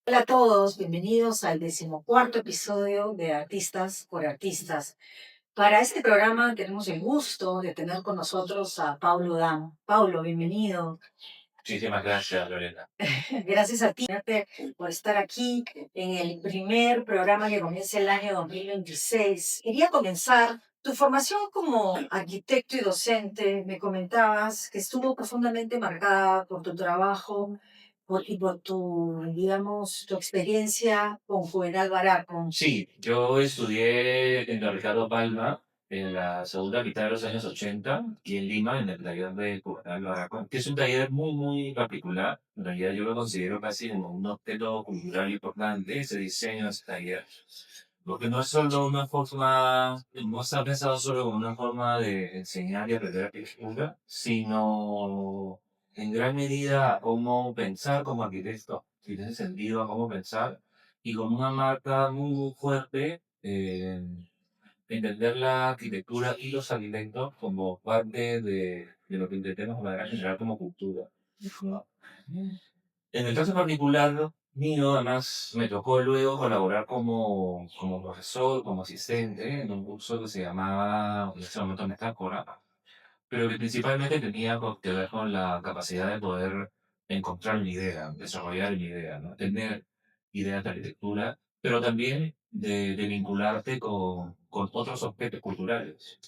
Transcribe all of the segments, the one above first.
Hola a todos, bienvenidos al 14º episodio de Artistas por Artistas. Para este programa tenemos el gusto de tener con nosotros a Paulo Dam. Paulo, bienvenido. Muchísimas gracias, Lorena. Gracias a ti por estar aquí en el primer programa que comienza el año 2026. Quería comenzar tu formación como arquitecto y docente. Me comentabas que estuvo profundamente marcada por tu trabajo y por tu, digamos, tu experiencia con Juvenal Baraco. Sí, yo estudié en la Ricardo Palma en la segunda mitad de los años 80 aquí en Lima, en el taller de Juvenal Baraco, que es un taller muy particular. En realidad yo lo considero casi como un objeto cultural importante, ese diseño de ese taller. Porque no es solo una forma, no está pensado solo como una forma de enseñar y aprender arquitectura, sino en gran medida cómo pensar como arquitecto, si tiene sentido a cómo pensar, y con una marca muy fuerte, entender la arquitectura y los alimentos como parte de lo que intentemos de manera general como cultura. ¿No? En el caso particular mío, además, me tocó luego colaborar como profesor, como asistente, en un curso que se llamaba, en ese momento Metáfora, pero que principalmente tenía que ver con la capacidad de poder encontrar una idea, desarrollar una idea, ¿no? Tener ideas de arquitectura, pero también de vincularte con otros aspectos culturales.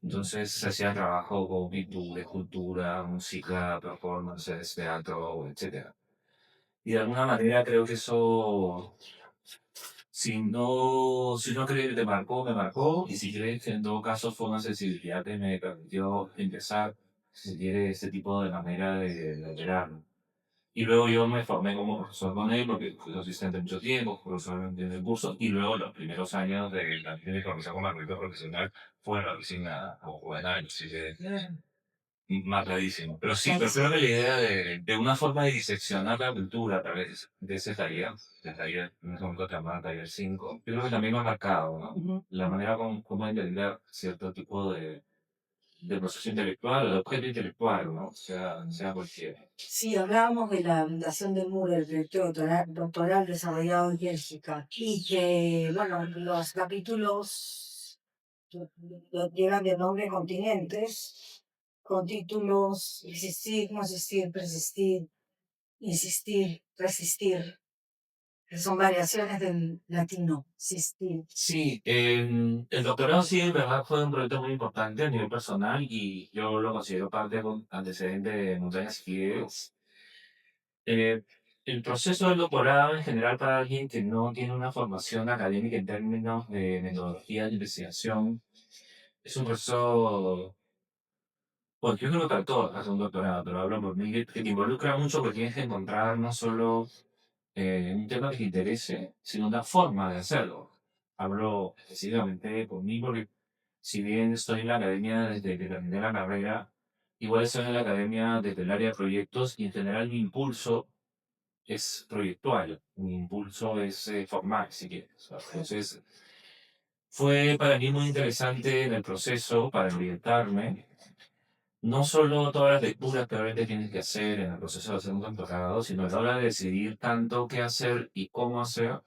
Entonces se hacía trabajo con pintura, escultura, música, performances, teatro, etcétera. Y de alguna manera creo que eso, si no crees que te marcó, me marcó. Y si crees que en todo caso fue una sensibilidad que me permitió empezar, si se quiere, ese tipo de manera de operar. Y luego yo me formé como profesor con él, porque fui asistente mucho tiempo, profesor en el curso, y luego los primeros años de mi formación como arquitecto profesional fue en la oficina o buena, así que marcadísimo. Pero sí, pero creo que la idea de una forma de diseccionar la cultura a través de ese taller, del taller, en ese momento se llamaba taller 5, yo creo que también me ha marcado, ¿no? La manera como entender cierto tipo de proceso intelectual, de objeto intelectual, ¿no? Sea cualquiera. Sí, hablábamos de la fundación del MUR, el proyecto doctoral desarrollado en Bélgica, y que, bueno, los capítulos llevan de nombre continentes, con títulos existir, no existir, persistir, insistir, resistir, que son variaciones del latino, existir. Sí, el doctorado sí, en verdad fue un proyecto muy importante a nivel personal y yo lo considero parte de un antecedente de Montañas Fieles. Eh, el proceso del doctorado en general para alguien que no tiene una formación académica en términos de metodología de investigación es un proceso, bueno, yo creo que para todos hacer un doctorado, pero hablo por mí, que te involucra mucho porque tienes que encontrar no solo un tema que te interese, sino una forma de hacerlo. Hablo específicamente por mí porque si bien estoy en la academia desde que terminé la carrera, igual estoy en la academia desde el área de proyectos y en general mi impulso es proyectual, mi impulso es formal, si quieres. Entonces, fue para mí muy interesante en el proceso para orientarme, no solo todas las lecturas que obviamente tienes que hacer en el proceso de hacer un doctorado, sino a la hora de decidir tanto qué hacer y cómo hacer,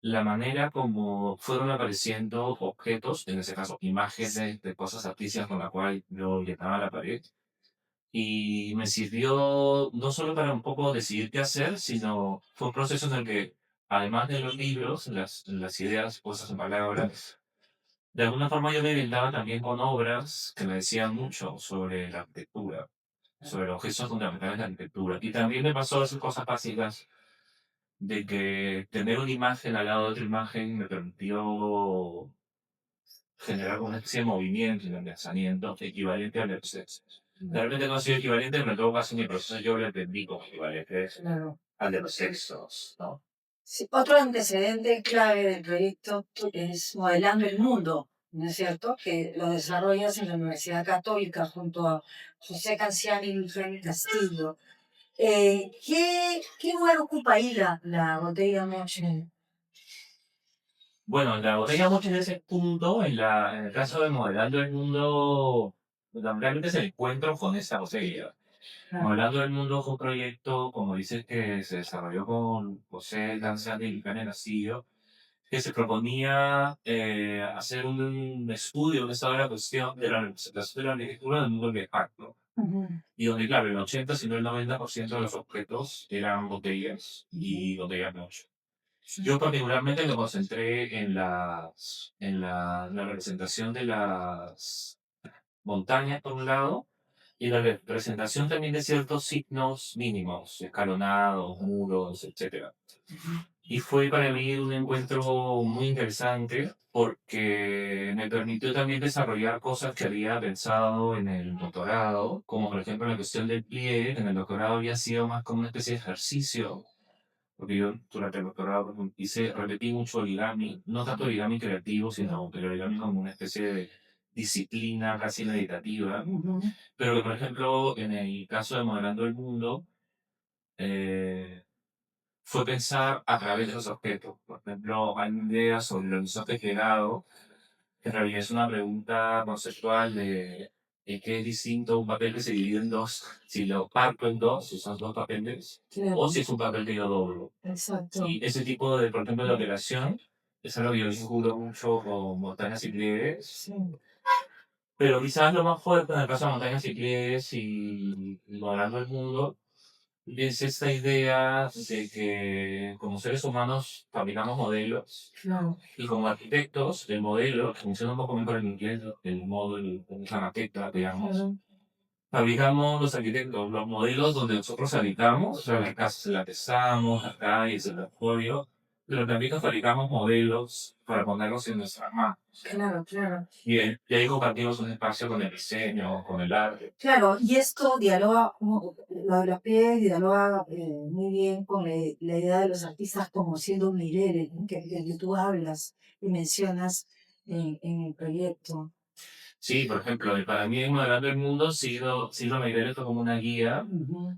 la manera como fueron apareciendo objetos, en ese caso imágenes de cosas artísticas con la cual yo llenaba la pared, y me sirvió no solo para un poco decidir qué hacer, sino fue un proceso en el que, además de los libros, las ideas puestas en palabras, de alguna forma yo me brindaba también con obras que me decían mucho sobre la arquitectura, sobre los gestos fundamentales de la arquitectura. Y también me pasó esas cosas básicas de que tener una imagen al lado de otra imagen me permitió generar una especie de movimiento y de pensamiento equivalente al de los textos. Realmente no ha sido equivalente, pero en todo caso en mi proceso yo lo entendí como equivalente Claro. al de los textos, ¿no? Sí, otro antecedente clave del proyecto es Modelando el Mundo, ¿no es cierto? Que lo desarrollas en la Universidad Católica junto a José Canciani y Luis Castillo. ¿Qué lugar ocupa ahí la botella Moche? Bueno, la botella mucho en ese punto, en el caso de Modelando el Mundo, realmente es el encuentro con esa botella. Claro. Hablando del Mundo fue un proyecto, como dices, que se desarrolló con José Lanzani y Karen Castillo, que se proponía hacer un estudio de esa la cuestión de la representación de la arquitectura del mundo de facto. Ujú. Y donde, claro, el 80, si no el 90% de los objetos eran botellas y botellas mucho. Sí. Yo particularmente me concentré en la representación de las montañas por un lado y la representación también de ciertos signos mínimos, escalonados, muros, etcétera. Y fue para mí un encuentro muy interesante porque me permitió también desarrollar cosas que había pensado en el doctorado, como por ejemplo la cuestión del pliegue. En el doctorado había sido más como una especie de ejercicio, porque yo durante el doctorado repetí mucho origami, no tanto origami creativo, sino el origami como una especie de disciplina casi meditativa, Ujú. pero que por ejemplo en el caso de Modelando el Mundo, eh, fue pensar a través de los objetos. Por ejemplo, hay una idea sobre el horizonte plegado, que en realidad es una pregunta conceptual de qué es distinto un papel que se divide en dos, si lo parto en dos, si son dos papeles, Claro. o si es un papel que yo doblo. Exacto. Y ese tipo de, por ejemplo, de operación, es algo que yo vinculo mucho con montañas y pliegues, Sí. pero quizás lo más fuerte en el caso de montañas y pliegues y modelando el mundo es esta idea de que como seres humanos fabricamos modelos Claro. y como arquitectos el modelo, que funciona un poco mejor en inglés, el módulo, la maqueta, digamos, Claro. fabricamos los arquitectos los modelos donde nosotros habitamos, o sea, las casas en las que estamos, las calles, el apoyo, pero también fabricamos modelos para ponerlos en nuestras manos. Claro, claro. Y ahí compartimos un espacio con el diseño, con el arte. Claro, y esto dialoga, lo de los pies dialoga muy bien con la idea de los artistas como siendo Meireles, ¿no? Que tú hablas y mencionas en el proyecto. Sí, por ejemplo, para mí en Modelando el Mundo sí lo mediré esto como una guía, Ujú.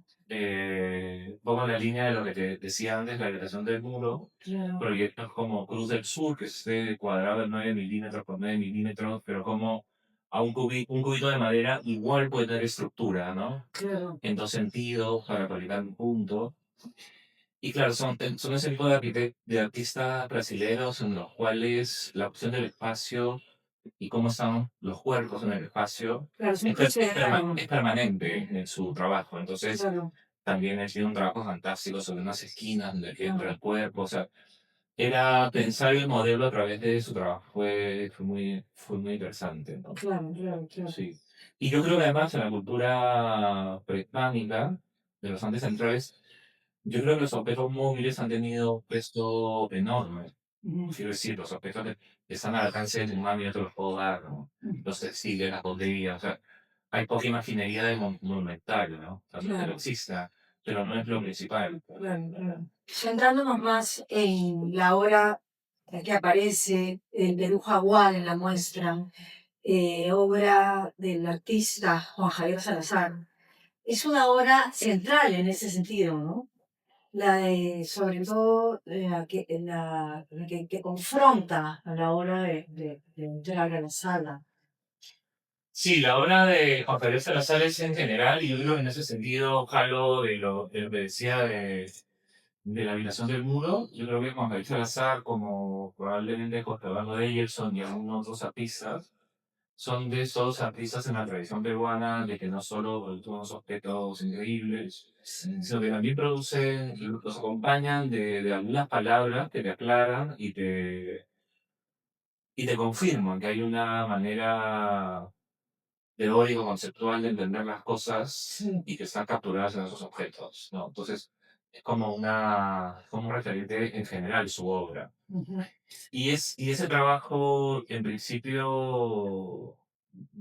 pongo en la línea de lo que te decía antes, la habitación del muro, Claro, proyectos como Cruz del Sur, que es este cuadrado de 9 milímetros por 9 milímetros, pero como a un cubito de madera igual puede tener estructura, ¿no? claro. En dos sentidos, para fabricar un punto. Y claro, son ese tipo de artistas brasileños en los cuales la opción del espacio y cómo están los cuerpos en el espacio Claro, es un es permanente en su trabajo. Entonces, claro, también ha sido un trabajo fantástico sobre unas esquinas donde entra claro, el cuerpo. O sea, era pensar el modelo a través de su trabajo. Fue muy interesante, ¿no? claro, claro, claro. Sí. Y yo creo que además en la cultura prehispánica de los Andes centrales, yo creo que los objetos móviles han tenido un peso enorme. Ujú. Quiero decir, los objetos que están al alcance de tu mano, yo te los puedo dar, ¿no? Los textiles, las botellas, o sea, hay poca imaginería de monumental, ¿no? También que no Claro, exista, pero no es lo principal. claro, claro. Centrándonos más en la obra que aparece, el Perú Jaguar en la muestra, obra del artista Juan Javier Salazar. Es una obra central en ese sentido, ¿no? Sobre todo la que confronta a la hora de entrar a la sala. Sí, la obra de Juan Javier Salazar es en general, y yo creo que en ese sentido, jalo de lo que decía de la habitación del muro. Yo creo que Juan Javier Salazar, como probablemente José Eduardo Eyerson y algunos otros artistas, son de esos artistas en la tradición peruana de que no solo producen unos objetos increíbles, Sí, sino que también producen, los acompañan de algunas palabras que te aclaran y te confirman que hay una manera teórico, conceptual de entender las cosas sí. y que están capturadas en esos objetos, ¿no? Entonces, es como un referente en general su obra. Ujú. Y ese trabajo, en principio,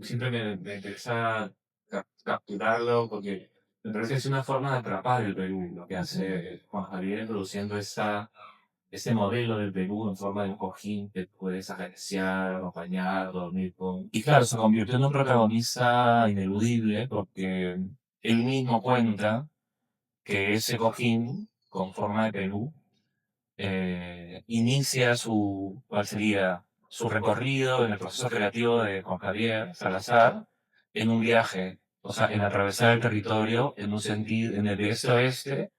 siempre me interesa capturarlo porque me parece que es una forma de atrapar el Perú, lo que hace Juan Javier produciendo ese modelo del Perú en forma de un cojín que puedes acariciar, acompañar, dormir con. Y claro, se convirtió en un protagonista ineludible porque él mismo cuenta que ese cojín con forma de Perú inicia ¿cuál sería? Su recorrido en el proceso creativo de Juan Javier Salazar en un viaje o sea, en atravesar el territorio en un sentido, en el de este a oeste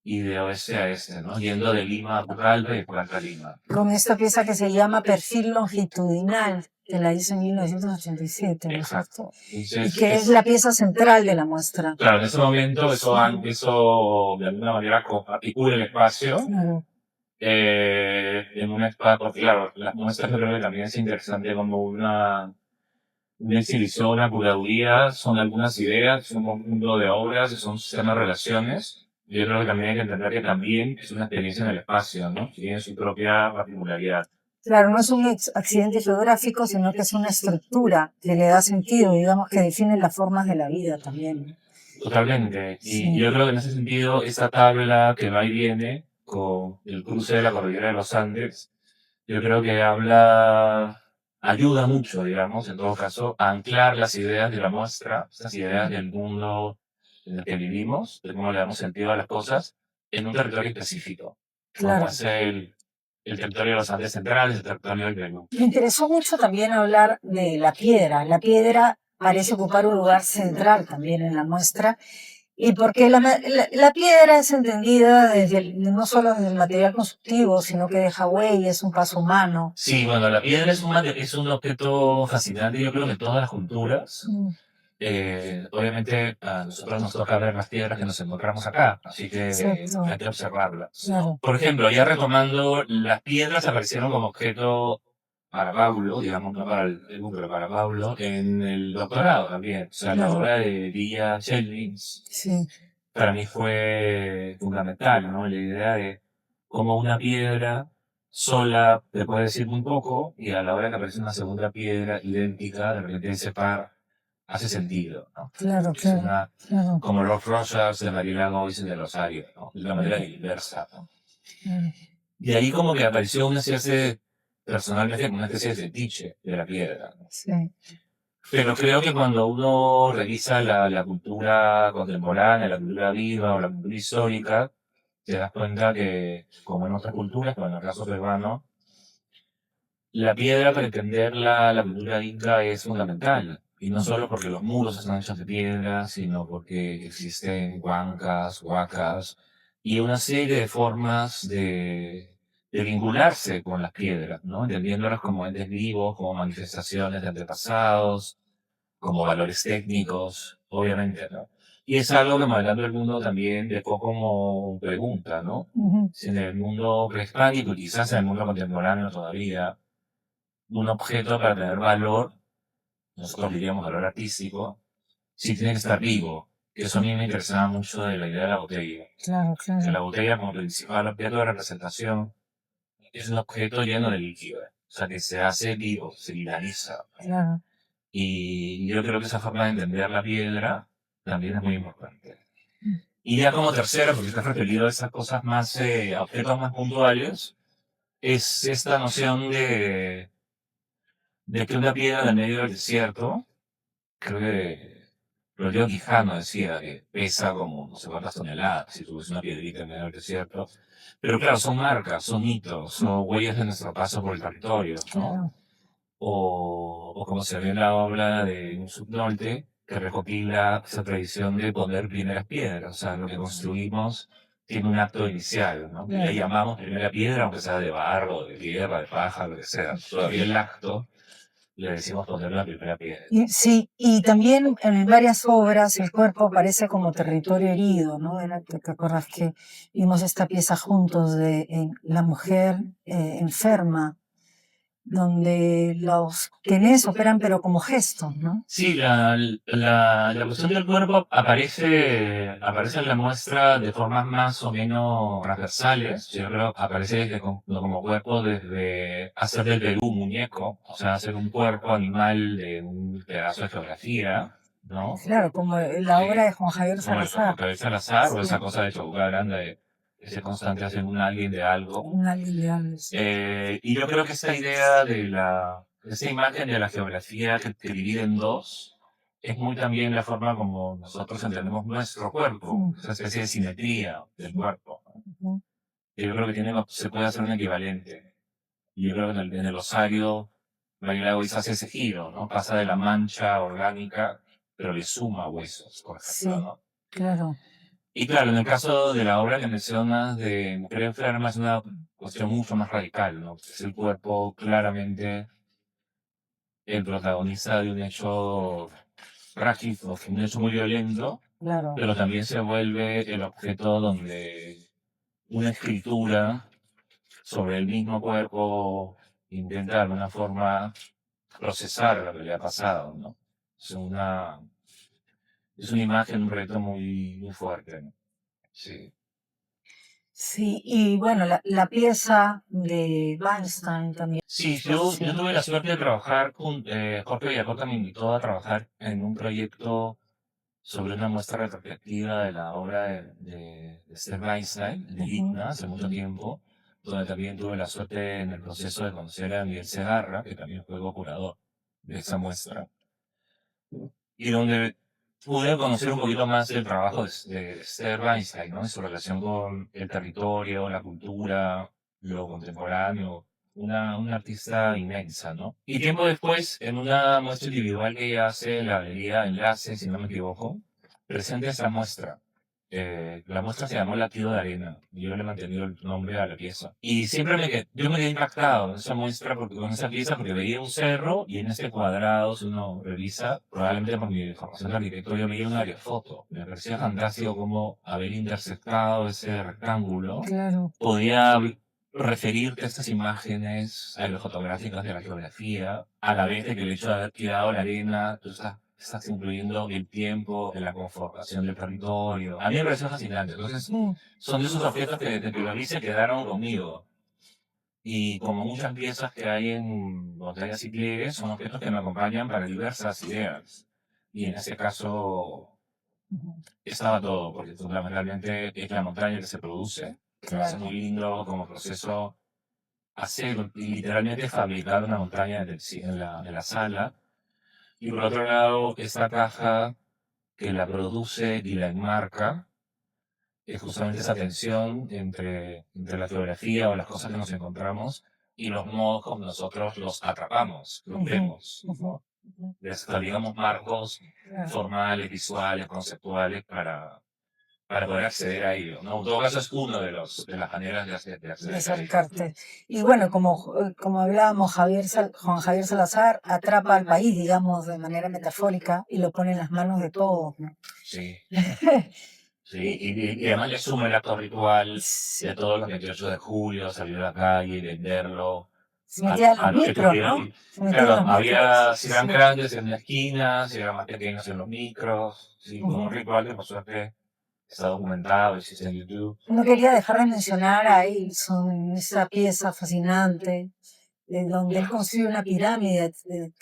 y de oeste a este, ¿no? Yendo de Lima a Pucallpa y de Pucallpa a Lima. Con esta pieza que se llama Perfil Longitudinal, que la hice en 1987, ¿no es Exacto. cierto? Y Entonces, que es la pieza central de la muestra. claro, en ese momento eso de alguna manera articula el espacio Claro, en un espacio, porque claro, las muestras yo creo que también es interesante como una exhibición, una curaduría, son algunas ideas, es un conjunto de obras, son sistemas de relaciones. Yo creo que también hay que entender que también es una experiencia en el espacio, ¿no? Tiene su propia particularidad. claro, no es un accidente geográfico, sino que es una estructura que le da sentido, digamos, que define las formas de la vida también. Totalmente. Y Sí. yo creo que en ese sentido, esta tabla que va y viene con el cruce de la cordillera de los Andes, yo creo que ayuda mucho, digamos, en todo caso, a anclar las ideas de la muestra, estas ideas del mundo en el que vivimos, de cómo le damos sentido a las cosas, en un territorio específico, como Claro. es el territorio de los Andes centrales, el territorio del Perú. Me interesó mucho también hablar de la piedra. La piedra parece ocupar un lugar central también en la muestra. Y porque la piedra es entendida no solo desde el material constructivo, sino que deja huella, es un paso humano. Sí, bueno, la piedra es un objeto fascinante, yo creo que en todas las culturas. Obviamente a nosotros nos toca ver las piedras que nos encontramos acá, así que Exacto. hay que observarlas. Claro. Por ejemplo, ya retomando, las piedras aparecieron como objeto para Paulo, digamos, no para el mundo, pero para Paulo, en el doctorado también. O sea, la Claro. obra de Villa Chelvins Sí. para mí fue fundamental, ¿no? La idea de cómo una piedra sola te puede decir muy poco y a la hora que aparece una segunda piedra idéntica, de repente ese par hace sentido, ¿no? Claro, Es claro, claro. como los Rogers de Marilyn Monroe de Rosario, ¿no? De una manera inversa, ¿no? Y ahí como que apareció una especie, personalmente, como una especie de fetiche de la piedra, ¿no? Sí. Pero creo que cuando uno revisa la cultura contemporánea, la cultura viva o la cultura histórica, te das cuenta que, como en otras culturas, como en el caso peruano, la piedra para entender la cultura inca es fundamental. Y no solo porque los muros están hechos de piedra, sino porque existen huancas, huacas y una serie de formas de vincularse con las piedras, ¿no? Entendiéndolas como entes vivos, como manifestaciones de antepasados, como valores técnicos, obviamente, ¿no? Y es algo que Modelando el Mundo también dejó como pregunta, ¿no? Si en el mundo prehispánico, quizás en el mundo contemporáneo todavía, un objeto para tener valor, nosotros diríamos valor artístico, sí tiene que estar vivo. Que eso a mí me interesaba mucho de la idea de la botella. Claro, Que la claro. botella como principal objeto de representación es un objeto lleno de líquido. O sea, que se hace vivo, se vitaliza. Claro. Y yo creo que esa forma de entender la piedra también es muy importante. Y ya como tercero, porque está referido a esas cosas más, a objetos más puntuales, es esta noción de que una piedra en el medio del desierto, creo que Rodrigo Quijano decía que pesa como no sé cuántas toneladas si tuviese una piedrita en medio del desierto. Pero claro, son marcas, son hitos, son huellas de nuestro paso por el territorio, ¿no? Claro. O como se ve en la obra de un subnorte, que recopila esa tradición de poner primeras piedras. O sea, lo que construimos tiene un acto inicial, ¿no? Y le llamamos primera piedra, aunque sea de barro, de tierra, de paja, lo que sea. Todavía el acto le decimos poner la primera piedra. Sí, y también en varias obras el cuerpo aparece como territorio herido, ¿no? ¿Te acuerdas que vimos esta pieza juntos de la mujer enferma, donde los quenes operan pero como gestos, ¿no? Sí, la cuestión del cuerpo aparece en la muestra de formas más o menos transversales. Yo creo que aparece como cuerpo desde hacer del Perú un muñeco, o sea, hacer un cuerpo animal de un pedazo de geografía, ¿no? Claro, como la obra de Juan Javier Como el Salazar. Javier Salazar, o Sí. esa cosa de Chabuca Grande, de ese constante hacer un alguien de algo. Un alguien de algo, sí. Y yo creo que esta idea de esa imagen de la geografía que divide en dos, es muy también la forma como nosotros entendemos nuestro cuerpo, esa especie de simetría del cuerpo. Y yo creo que se puede hacer un equivalente. Y yo creo que en el osario, María Lagoiza hace ese giro, ¿no? Pasa de la mancha orgánica pero le suma huesos, por ejemplo, Sí, ¿no? claro. Y claro, en el caso de la obra que mencionas de Mujer Enferma es una cuestión mucho más radical, ¿no? Es el cuerpo claramente el protagonista de un hecho trágico, un hecho muy violento, Claro. pero también se vuelve el objeto donde una escritura sobre el mismo cuerpo intenta de alguna forma procesar lo que le ha pasado, ¿no? Es una, es una imagen, un reto muy fuerte, ¿no? Sí. Sí, y bueno, la pieza de Weinstein también. Sí, Sí. yo tuve la suerte de trabajar con Jorge Villacota me invitó a trabajar en un proyecto sobre una muestra retrospectiva de la obra de Esther Weinstein, de Igna, hace mucho tiempo, donde también tuve la suerte en el proceso de conocer a Miguel Segarra, que también fue co-curador de esa muestra, y donde pude conocer un poquito más del trabajo de Esther Weinstein, ¿no? Y su relación con el territorio, la cultura, lo contemporáneo, una artista inmensa, ¿no? Y tiempo después, en una muestra individual que ella hace en la galería Enlace, si no me equivoco, presenta esa muestra. La muestra se llamó Latido de Arena, y yo le he mantenido el nombre a la pieza. Y siempre yo me quedé impactado en esa muestra, con esa pieza, porque veía un cerro, y en ese cuadrado, si uno revisa, probablemente por mi formación de arquitecto, yo veía una aerofoto. Me parecía fantástico cómo haber intersectado ese rectángulo Claro. podía referirte a estas imágenes aerofotográficas de la geografía, a la vez de que el hecho de haber tirado la arena, tú estás incluyendo el tiempo en la conformación del territorio. A mí me pareció fascinante. Entonces, son de esos objetos que desde que lo vi se quedaron conmigo. Y como muchas piezas que hay en botellas y pliegues, son objetos que me acompañan para diversas ideas. Y en ese caso estaba todo, porque fundamentalmente es la montaña que se produce. Me parece muy lindo como proceso hacer literalmente fabricar una montaña en la sala. Y por otro lado, esta caja que la produce y la enmarca es justamente esa tensión entre la geografía o las cosas que nos encontramos y los modos como nosotros los atrapamos, los vemos, ¿no? Les digamos marcos formales, visuales, conceptuales para poder acceder a ello, ¿no? En todo caso es uno de las maneras de De acceder a ello. acercarte. Y bueno, como hablábamos, Juan Javier Salazar atrapa al país, digamos, de manera metafórica y lo pone en las manos de todos, ¿no? Sí. Sí, y además le suma el acto ritual Sí. de todos los 28 de julio, salir a la calle y venderlo. Se metían A los los que micros, ¿no? tuvieran. Se metían Claro, los había, si micros. eran grandes en la esquina, si eran más pequeños en los micros, sí, como un ritual que por suerte está documentado, existe en YouTube. No quería dejar de mencionar a Edison, esa pieza fascinante, donde él construye una pirámide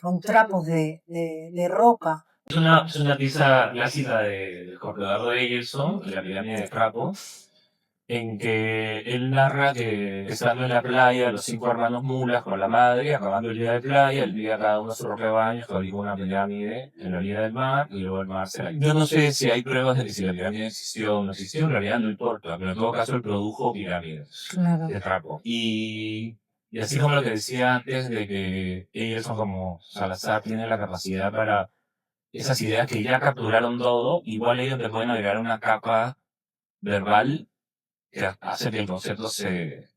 con trapos de ropa. Es una pieza clásica del Jorge Eduardo Eyelson, La pirámide de Crapo, en que él narra que estando en la playa, los 5 hermanos mulas con la madre, acabando el día de playa, el día cada uno su rebaño, fabricó una pirámide en la orilla del mar, y luego el mar se la... Yo no sé si hay pruebas de que si la pirámide existió o no existió, en realidad no importa, pero en todo caso él produjo pirámides de trapo. Y así como lo que decía antes, de que ellos son como Salazar, tienen la capacidad para esas ideas que ya capturaron todo, igual ellos le pueden agregar una capa verbal que hace que el concepto se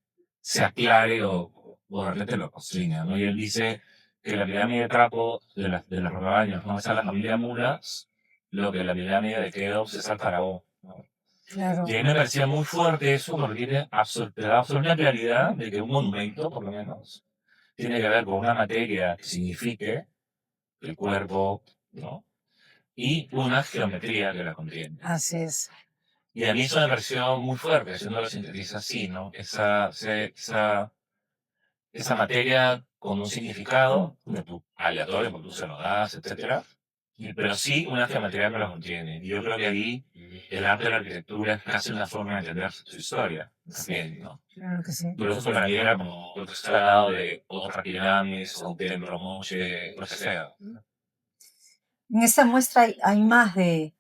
aclare o de repente lo constriña, ¿no? Y él dice que la pirámide de Trapo de los rebaños, ¿no? Es a la familia Mulas, lo que la pirámide de Keops es al faraón, ¿no? Claro. Y a mí me parecía muy fuerte eso porque tiene absoluta claridad de que un monumento, por lo menos, tiene que ver con una materia que signifique el cuerpo, ¿no? Y una geometría que la contiene. Así es. Y a mí eso me pareció muy fuerte, si uno lo sintetiza así, ¿no? Esa materia con un significado aleatorio, porque tú se lo das, etcétera, pero sí una geometría que lo contiene. Y yo creo que ahí el arte de la arquitectura es casi una forma de entender su historia, también, ¿no? Claro que sí. Pero eso para mí era como otro estado de otra pirámide, o un templo moche, lo que sea. En esta muestra hay más de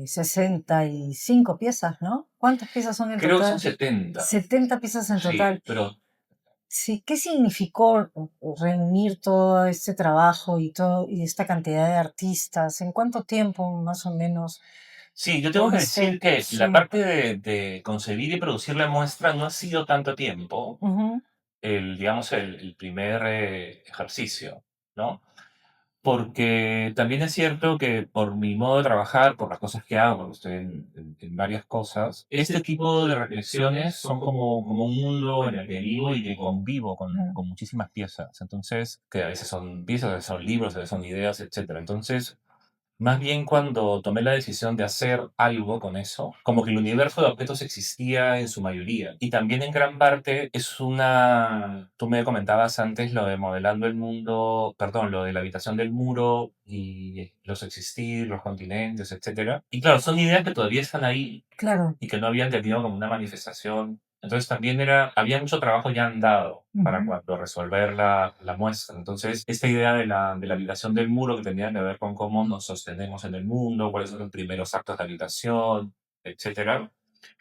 65 piezas, ¿no? ¿Cuántas piezas son en Creo que total? son 70. 70 piezas en Sí, total. pero Sí, ¿qué significó reunir todo este trabajo y esta cantidad de artistas? ¿En cuánto tiempo más o menos Sí, yo tengo que pudiste? decir que la Sí. parte de concebir y producir la muestra no ha sido tanto tiempo, Ujú, digamos, el primer ejercicio, ¿no? Porque también es cierto que por mi modo de trabajar, por las cosas que hago, porque estoy en varias cosas, este tipo de reflexiones son como un mundo en el que vivo y que convivo con muchísimas piezas. Entonces, que a veces son piezas, a veces son libros, a veces son ideas, etcétera. Entonces, más bien cuando tomé la decisión de hacer algo con eso, como que el universo de objetos existía en su mayoría. Y también en gran parte es una... Tú me comentabas antes lo de modelando el mundo, perdón, lo de la habitación del muro y los existir, los continentes, etcétera. Y claro, son ideas que todavía están ahí claro. y que no habían tenido como una manifestación. Entonces también había mucho trabajo ya andado para cuando resolver la muestra. Entonces, esta idea de la habitación del muro que tenía que ver con cómo nos sostenemos en el mundo, cuáles son los primeros actos de habitación, etcétera.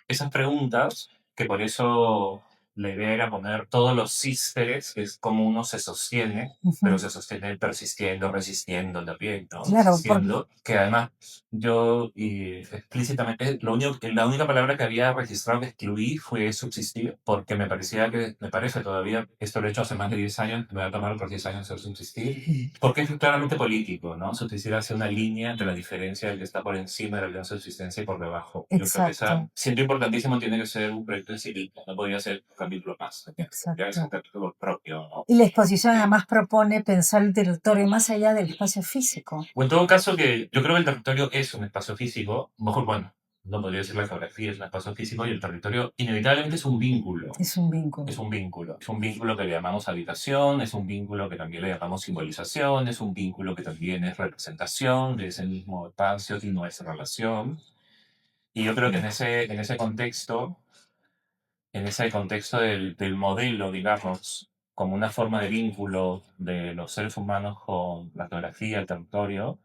Esas preguntas, que por eso la idea era poner todos los sísteres, que es como uno se sostiene, pero se sostiene persistiendo, resistiendo también, ¿no? Claro, Resistiendo, que además yo y explícitamente, la única palabra que había registrado que excluí fue subsistir, porque me parecía que, me parece todavía, esto lo he hecho hace más de 10 años, me va a tomar otros 10 años hacer subsistir, porque es claramente político, ¿no? Subsistir hace una línea entre la diferencia del que está por encima de la alianza de subsistencia y por debajo. Yo creo que exacto, siento importantísimo, tiene que ser un proyecto en sí mismo, no podría ser un capítulo más, tendría que ser un exacto. capítulo propio, ¿no? Y la exposición además propone pensar el territorio más allá del espacio físico. O en todo caso, que yo creo que el territorio es un espacio físico, mejor, bueno, no podría decir la geografía, es un espacio físico y el territorio inevitablemente es un vínculo. Es un vínculo. Es un vínculo. Es un vínculo que le llamamos habitación, es un vínculo que también le llamamos simbolización, es un vínculo que también es representación de ese mismo espacio y nuestra relación. Y yo creo que en ese contexto del modelo, digamos, como una forma de vínculo de los seres humanos con la geografía, el territorio,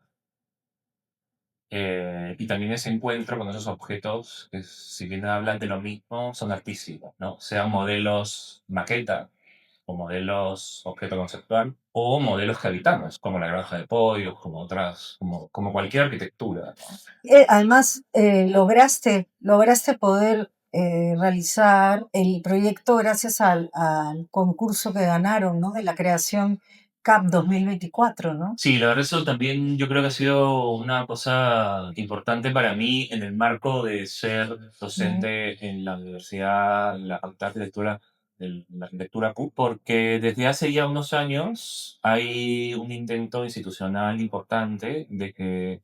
y también ese encuentro con esos objetos, que si bien hablan de lo mismo, son artísticos, ¿no? Sean modelos maqueta, o modelos objeto conceptual, o modelos que habitamos, como la granja de pollos, como otras, como cualquier arquitectura, ¿no? Además, lograste poder realizar el proyecto gracias al concurso que ganaron, ¿no? De la creación CAP 2024, ¿no? Sí, la verdad eso también yo creo que ha sido una cosa importante para mí en el marco de ser docente en la universidad, en la Facultad de Arquitectura, de la Arquitectura CUC, porque desde hace ya unos años hay un intento institucional importante de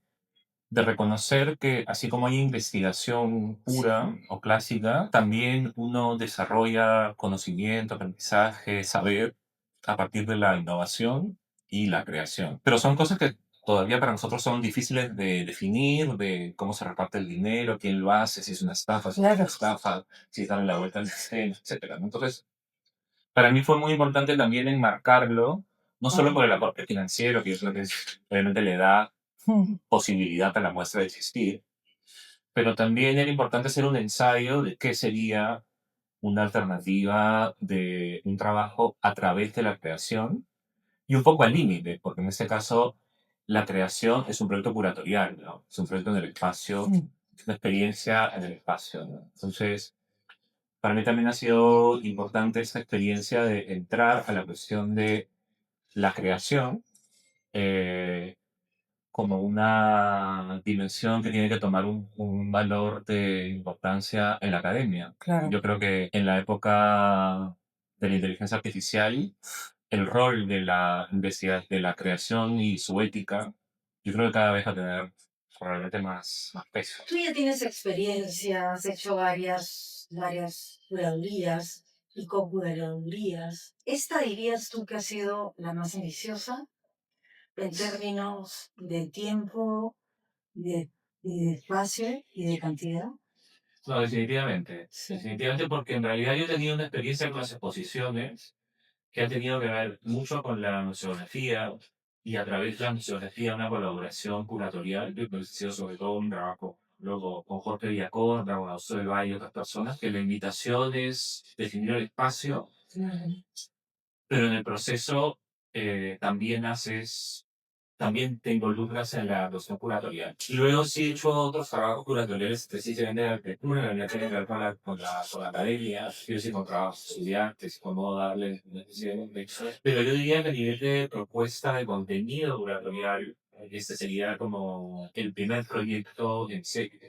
reconocer que así como hay investigación pura o clásica, también uno desarrolla conocimiento, aprendizaje, saber a partir de la innovación y la creación. Pero son cosas que todavía para nosotros son difíciles de definir, de cómo se reparte el dinero, quién lo hace, si es una estafa, si no es una estafa, si es darle la vuelta al escena, etcétera, ¿no? Entonces, para mí fue muy importante también enmarcarlo, no solo por el aporte financiero, que es lo que obviamente le da posibilidad a la muestra de existir, pero también era importante hacer un ensayo de qué sería una alternativa de un trabajo a través de la creación y un poco al límite, porque en este caso la creación es un proyecto curatorial, ¿no? Es un proyecto en el espacio, es una experiencia en el espacio, ¿no? Entonces, para mí también ha sido importante esta experiencia de entrar a la cuestión de la creación, eh, como una dimensión que tiene que tomar un valor de importancia en la academia. Claro. Yo creo que en la época de la inteligencia artificial, el rol de la creación y su ética, yo creo que cada vez va a tener probablemente más peso. Tú ya tienes experiencia, has hecho varias curadurías y co-curadurías. ¿Esta dirías tú que ha sido la más ambiciosa en términos de tiempo, de, y de espacio y de cantidad? No, definitivamente. Sí. Definitivamente porque en realidad yo he tenido una experiencia con las exposiciones que ha tenido que ver mucho con la museografía y a través de la museografía una colaboración curatorial, que ha sido sobre todo un trabajo luego con Jorge Villacorta, con Augusto del Valle y otras personas, que la invitación es definir el espacio Claro, Pero en el proceso también te involucras en la cuestión curatorial. Y luego sí he hecho otros trabajos curatoriales específicamente de arquitectura, que tienen que ver con la academia, yo sí encontraba estudiantes, cómo darles una especie de contexto. Pero yo diría que a nivel de propuesta de contenido curatorial, este sería como el primer proyecto en serio,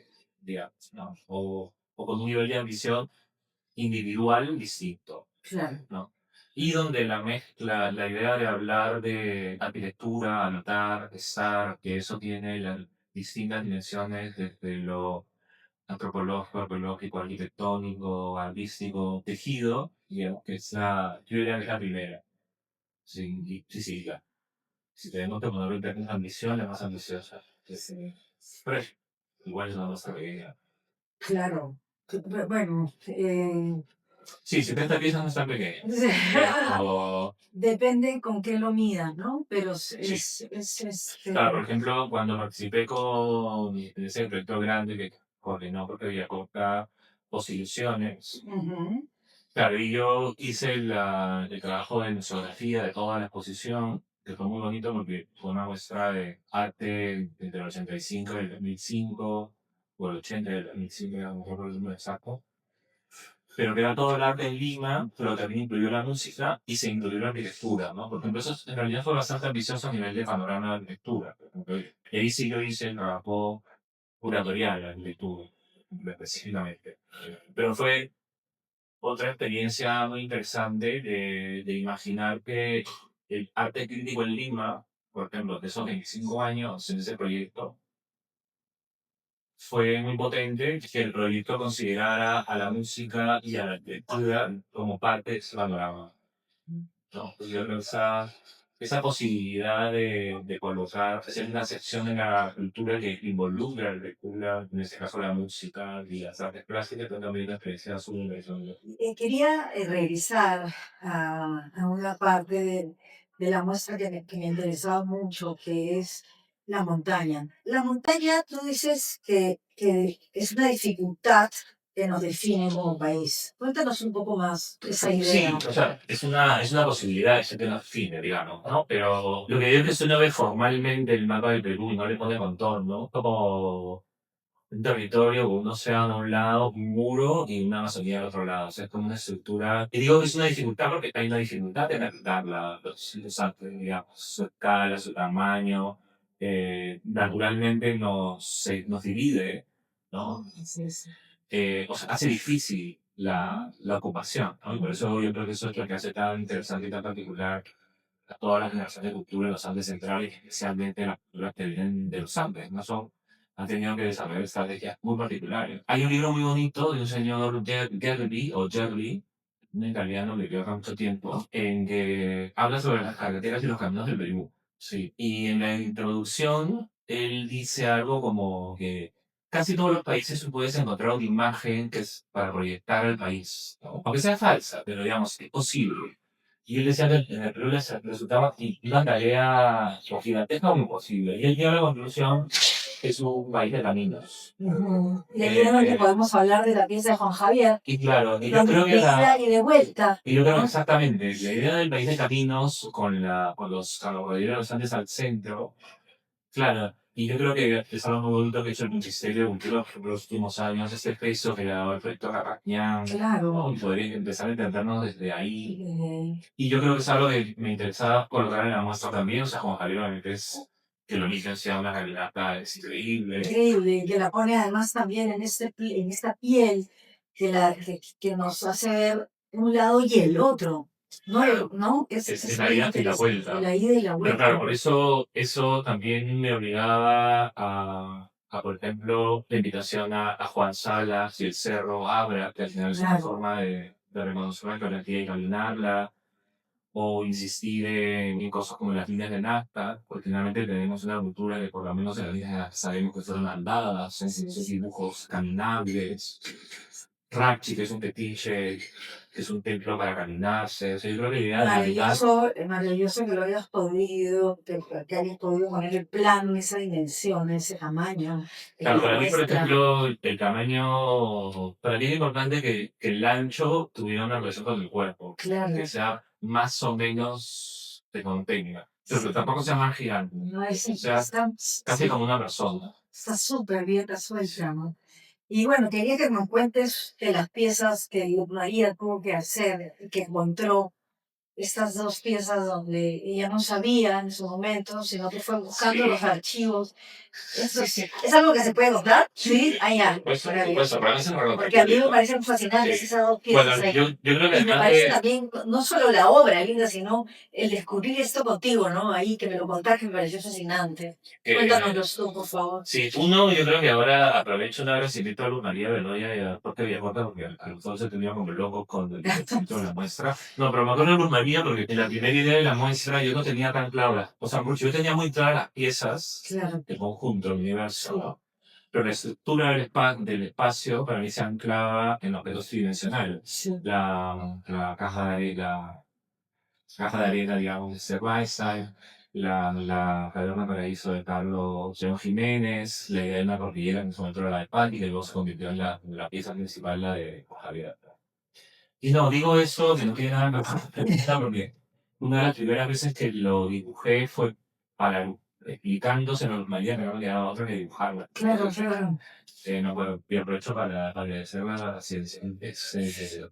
digamos, ¿no? O con un nivel de ambición individual distinto, claro. ¿no? Y donde la mezcla, la idea de hablar de arquitectura, anotar, estar, que eso tiene las distintas dimensiones desde lo antropológico, arqueológico, arquitectónico, artístico, tejido, digamos que yo diría que es la primera. Sí, sí, sí, ya. Si tenemos que ponerlo en ambición, la más ambiciosa. Sí. Pero igual es una nuestra idea. Claro. Bueno, Sí, 70 piezas no están pequeñas. Pero depende con qué lo midan, ¿no? Pero sí. Claro, por ejemplo, cuando participé en ese proyecto grande que coordinó porque había corta Posiciones, Ujú. claro, y yo hice el trabajo de museografía de toda la exposición, que fue muy bonito porque fue una muestra de arte entre el 85 y el 2005, o el 80 y el 2005, a lo mejor el número exacto, pero que era todo el arte en Lima, pero también incluyó la música y se incluyó la arquitectura, ¿no? Por ejemplo, eso en realidad fue bastante ambicioso a nivel de panorama de arquitectura. Por ejemplo, y ahí sí yo hice el trabajo curatorial de arquitectura, específicamente. Pero fue otra experiencia muy interesante de imaginar que el arte crítico en Lima, por ejemplo, de esos 25 años en ese proyecto, fue muy potente que el proyecto considerara a la música y a la arquitectura como parte de ese panorama, ¿no? Pues yo creo que esa posibilidad de colocar, hacer una sección en la cultura que involucra la arquitectura, en este caso la música y las artes plásticas, pero también una experiencia súper interesante. Quería regresar a una parte de la muestra que me interesaba mucho, que es la montaña. La montaña, tú dices que es una dificultad que nos define como país. Cuéntanos un poco más esa Sí, idea. o sea, es una posibilidad, es que nos define, digamos, ¿no? Pero lo que digo es que si uno ve formalmente el mapa del Perú y no le pone contorno, como un territorio con un océano a un lado, un muro y una Amazonía al otro lado. O sea, es como una estructura. Y digo que es una dificultad porque hay una dificultad en adaptarla, los actos, digamos, su escala, su tamaño. Naturalmente nos divide, ¿no? Sí, sí. O sea, hace difícil la ocupación, ¿no? Y por eso yo creo que eso es lo que hace tan interesante y tan particular a todas las generaciones de cultura de los Andes centrales, especialmente las culturas que vienen de los Andes, ¿no? Han tenido que desarrollar estrategias muy particulares. Hay un libro muy bonito de un señor Gerli, un italiano que vivió acá mucho tiempo, en que habla sobre las carreteras y los caminos del Perú. Sí. Y en la introducción, él dice algo como que casi todos los países tú puedes encontrar una imagen que es para proyectar al país, ¿no? Aunque sea falsa, pero digamos, es posible. Y él decía que en el Perú les resultaba una tarea o gigantesca o imposible. Y él llegó a la conclusión que es un país de caminos. Ujú. Y ahí es donde podemos hablar de la pieza de Juan Javier, Y claro, y yo donde creo de que ida y de vuelta, y yo creo que ¿no? exactamente, la idea del país de caminos con los cordilleros Andes al centro, claro, y yo creo que es algo muy bonito que ha hecho el Ministerio de Cultura por los últimos años, este peso que le ha dado el proyecto Carrañán, Claro. ¿no? Y poder empezar a entendernos desde ahí. Eh, Y yo creo que es algo que me interesaba colocar en la muestra también, o sea, Juan Javier obviamente es que el origen sea una caminata es increíble. increíble, que la pone además también en, en esta piel que nos hace ver un lado y el otro. No, ¿no? Es Es la muy ida y la interesante. vuelta. La ida y la Pero claro, vuelta. por eso también me obligaba por ejemplo, la invitación a Juan Salas y el Cerro Abra, que al final es una Claro. forma de reconocer la geografía y caminarla, o insistir en cosas como las líneas de Nazca, porque finalmente tenemos una cultura que por lo menos en las líneas de Nazca sabemos que fueron andadas, son Sí, esos sí. dibujos caminables. Rapchi, que es un petiche, que es un templo para caminarse. O sea, yo creo que la idea de Navidad, Maravilloso, maravilloso que lo hayas podido, que hayas podido poner el plano en esa dimensión, en ese tamaño, en claro, la para mí, por muestra. ejemplo, el tamaño, para mí es importante que el ancho tuviera una relación con el cuerpo, que Claro, sea más o menos te contenga, pero que sí. tampoco sea más gigante, No es, o sea, está, casi sí, como una persona. está súper bien resuelta, ¿no? Y bueno, quería que nos cuentes de las piezas que María tuvo que hacer, que encontró estas dos piezas donde ella no sabía en su momento, sino que fue buscando los archivos. Eso es algo que se puede contar, sí, allá, Pues, pues, maravilloso. para mí es una Porque a mí me película. parecen fascinantes Sí. esas dos Bueno, piezas ahí. yo creo que Y me además parece de también, no solo la obra linda, sino el descubrir esto contigo, ¿no? Ahí que me lo contaste, me pareció fascinante. que, Cuéntanoslo tú, por favor. sí, uno, yo creo que ahora aprovecho una agradecimiento a Luz María Bedoya y a Jorge Villacorta, porque a los dos se tenían como locos con el éxito de la muestra. No, pero me acuerdo de Luz María porque en la primera idea de la muestra yo no tenía tan claras, o sea, yo tenía muy claras las piezas, Claro, el conjunto, el universo, sí, ¿no? Pero la estructura del espacio para mí se anclaba en objetos tridimensionales. sí. La caja de arena, digamos, de Sir Weinstein, la Caverna Paraíso de Carlos León Jiménez, la idea de una cordillera que en su momento era la de Pan y que luego se convirtió en la pieza principal, la de Javier. Y no, digo eso que no tiene nada que ver con la película, porque una de las primeras veces que lo dibujé fue para explicándose en normalidad, que no me quedaba otra que dibujarla. Claro, claro. No, bueno, y aprovecho para agradecer a la ciencia.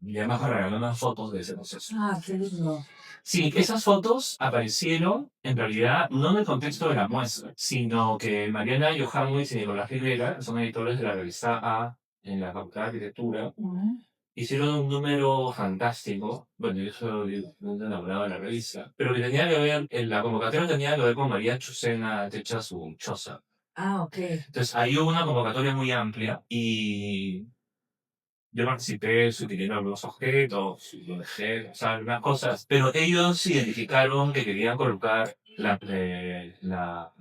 Y además para regalar unas fotos de ese proceso. Ah, qué lindo. Sí, esas fotos aparecieron en realidad no en el contexto de la muestra, sino que Mariana Johannes y Nicolás Rivera, que son editores de la revista A en la Facultad de Arquitectura, Ujú. hicieron un número fantástico. Bueno, yo soy un enamorado de la revista, pero que tenía que ver, en la convocatoria tenía que ver con María Chucena Techa su choza. Ah, ok. Entonces, ahí hubo una convocatoria muy amplia y yo participé sugiriendo algunos objetos, lo dejé, o sea, algunas cosas, pero ellos identificaron que querían colocar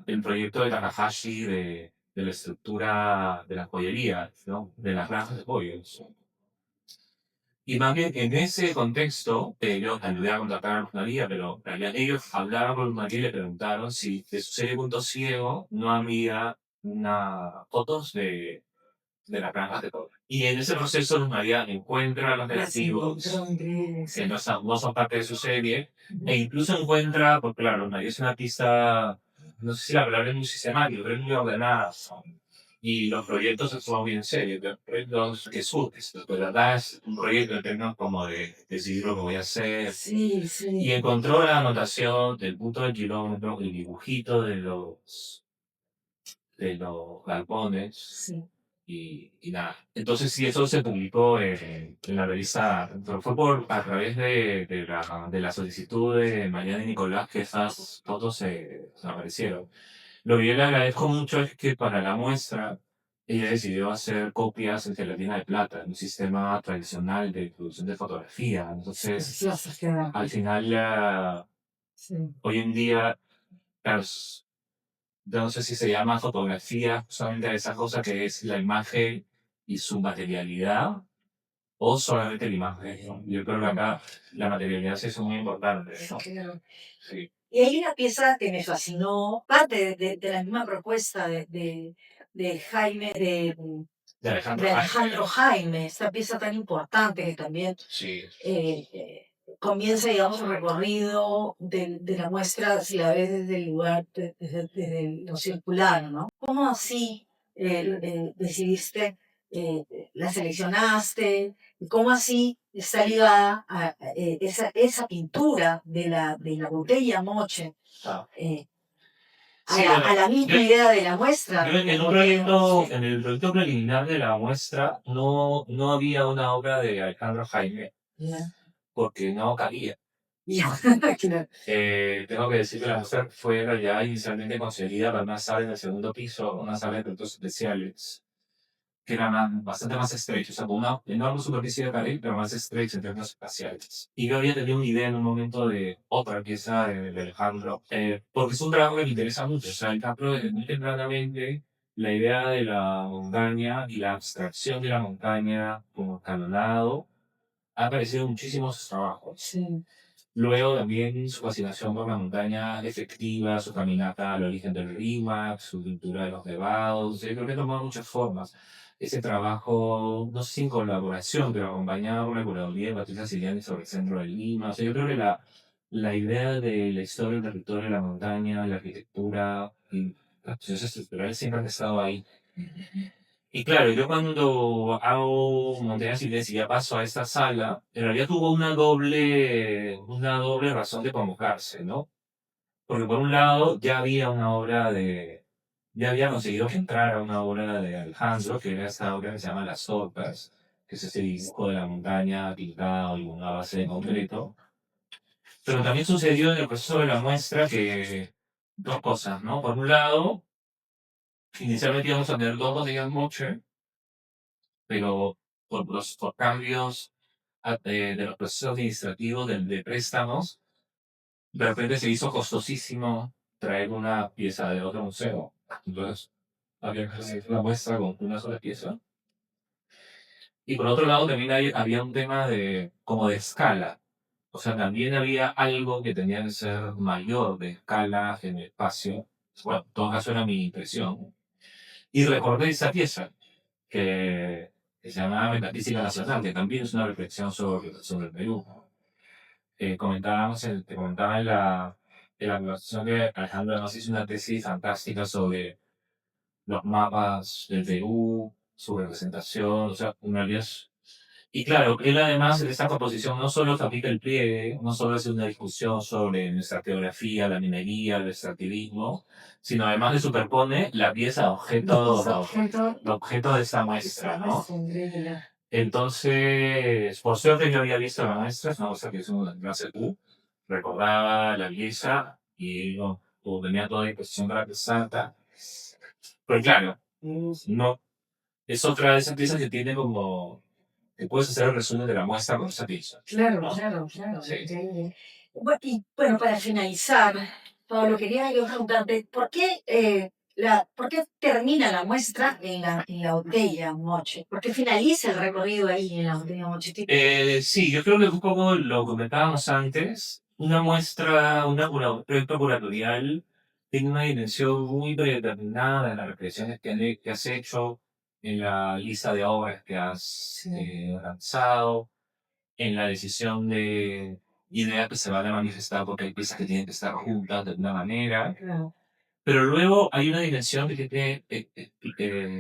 el proyecto de Takahashi de la estructura de la joyería, ¿no? De las granjas de pollos. Y más bien en ese contexto, yo ayudé a contratar a Luz María, pero en realidad ellos hablaron con Luz María y le preguntaron si de su serie Punto Ciego no había fotos de las granjas de cobre. Y en ese proceso Luz María encuentra los Las encontró negativos increíbles. que no son parte de su serie, e incluso encuentra, porque claro, Luz María es una artista, no sé si la palabra es muy sistemática, pero es muy ordenada. Y los proyectos son bien serios, los proyectos que surgen, de verdad es un proyecto en términos como de decidir lo que voy a hacer. Sí, Y sí, encontró la anotación del punto del kilómetro, el dibujito de los galpones, sí. y nada. Entonces sí, eso se publicó en la revista, pero fue a través de la solicitud de Mariana y Nicolás que esas fotos se aparecieron. Lo que yo le agradezco mucho es que para la muestra ella decidió hacer copias en gelatina de plata, en un sistema tradicional de producción de fotografía. Entonces, Preciosas quedan. al final, Sí. hoy en día, claro, yo no sé si se llama fotografía, solamente esa cosa que es la imagen y su materialidad, o solamente la imagen, ¿no? Yo creo que acá la materialidad sí es muy importante, ¿no? Claro. Sí. Y hay una pieza que me fascinó, parte de la misma propuesta de Jaime, De Alejandro de Jaime. Alejandro Jaime, esta pieza tan importante que también Sí. eh, eh, comienza, digamos, el recorrido de la muestra, si la ves desde el lugar, desde lo circular, ¿no? ¿Cómo así decidiste, la seleccionaste? ¿Y cómo así está ligada a, esa pintura de la botella Moche Ah. eh, a, Sí, la, bueno, a la yo, misma idea de la yo muestra? en un proyecto, en el proyecto preliminar de la muestra, no había una obra de Alejandro Jaime, Ya, porque no cabía. ya, claro. Tengo que decir que la muestra fue en realidad inicialmente concebida para una sala en el segundo piso, una sala de efectos especiales, que era bastante más estrecha, o sea, con una enorme superficie de pared, pero más estrecha en términos espaciales. Y yo había tenido una idea en un momento de otra pieza de Alejandro, porque es un trabajo que me interesa mucho, o sea, el Alejandro desde muy tempranamente la idea de la montaña y la abstracción de la montaña como escalonado ha aparecido en muchísimos trabajos. Sí. Luego también su fascinación por la montaña efectiva, su caminata al origen del RIMAC, su pintura de los nevados, yo creo que ha tomado muchas formas. Ese trabajo, no sé si en colaboración, pero acompañado por la curaduría de Patricia Siliani sobre el centro de Lima. O sea, yo creo que la idea de la historia del territorio de la montaña, la arquitectura y las procesos estructurales siempre han estado ahí. Y claro, yo cuando hago montañas civiles y ya paso a esta sala, en realidad tuvo una doble razón de convocarse, ¿no? Porque por un lado ya había conseguido que entrara una obra de Alejandro, que era esta obra que se llama Las Sopas, que es ese dibujo de la montaña pintado y una base de concreto. Pero también sucedió en el proceso de la muestra que dos cosas, ¿no? Por un lado, inicialmente íbamos a tener dos botellas Moche, pero por cambios de los procesos administrativos de préstamos, de repente se hizo costosísimo traer una pieza de otro museo. Entonces, había que hacer la muestra con una sola pieza. Y por otro lado, también había un tema como de escala. O sea, también había algo que tenía que ser mayor de escala en el espacio. Bueno, en todo caso era mi impresión. Y recordé esa pieza, que se llamaba Metafísica Nacional, que también es una reflexión sobre el Perú. Te comentaba en la conversación que Alejandro nos hizo una tesis fantástica sobre los mapas del Perú, su representación, o sea, una realidad. Y claro, él además en esta composición no solo fabrica el pliegue, no solo hace una discusión sobre nuestra geografía, la minería, el extractivismo, sino además le superpone la pieza objeto de esta muestra, ¿no? Entonces, por suerte yo había visto a la maestra, es una muestra que hizo en clase Q, recordaba la pieza y no, tenía toda la disposición para que santa. Pero claro, no, es otra de esas piezas que tiene como que puedes hacer el resumen de la muestra con esa pieza. Claro, ¿No? claro, claro, Sí. increíble. Y bueno, para finalizar, Pablo, quería yo preguntarte, ¿por qué termina la muestra en la botella Moche? ¿Por qué finaliza el recorrido ahí en la botella Moche? Sí, yo creo que un poco lo comentábamos antes. Una muestra, un proyecto curatorial tiene una dimensión muy predeterminada en las reflexiones que has hecho, en la lista de obras que has lanzado, en la decisión de ideas que se van a manifestar porque hay piezas que tienen que estar juntas de una manera. Claro. Pero luego hay una dimensión que tiene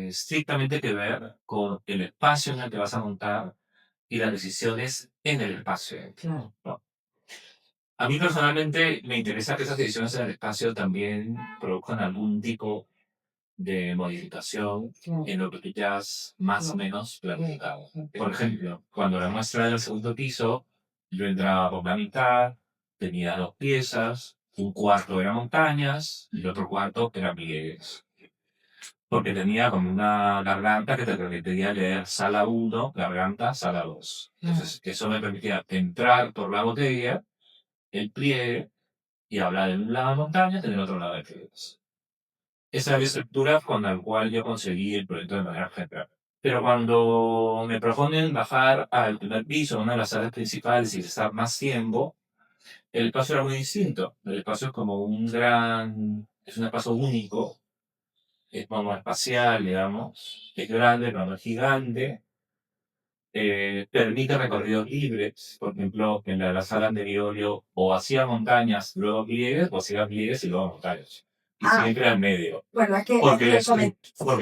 estrictamente que ver con el espacio en el que vas a montar y las decisiones en el espacio. Claro. ¿No? A mí personalmente me interesa que esas decisiones en el espacio también produzcan algún tipo de modificación en lo que tú ya has más o menos planificado. Por ejemplo, cuando la muestra era el segundo piso, yo entraba por la mitad, tenía dos piezas, un cuarto era montañas y el otro cuarto era pliegues. Porque tenía como una garganta que te permitía leer sala 1, garganta, sala 2. Entonces, eso me permitía entrar por la botella, el pliegue, y hablar en un lado de montañas y en el otro lado de pliegues. Esa es la estructura con la cual yo conseguí el proyecto de manera general. Pero cuando me proponen bajar al primer piso, una de las salas principales y estar más tiempo, el espacio era muy distinto. El espacio es como es un espacio único, es como espacial, digamos, es grande, pero no es gigante, permite recorridos libres. Por ejemplo, en la sala anterior yo o hacía montañas, luego pliegues, o hacía pliegues y luego montañas. Y siempre al medio. Bueno, Porque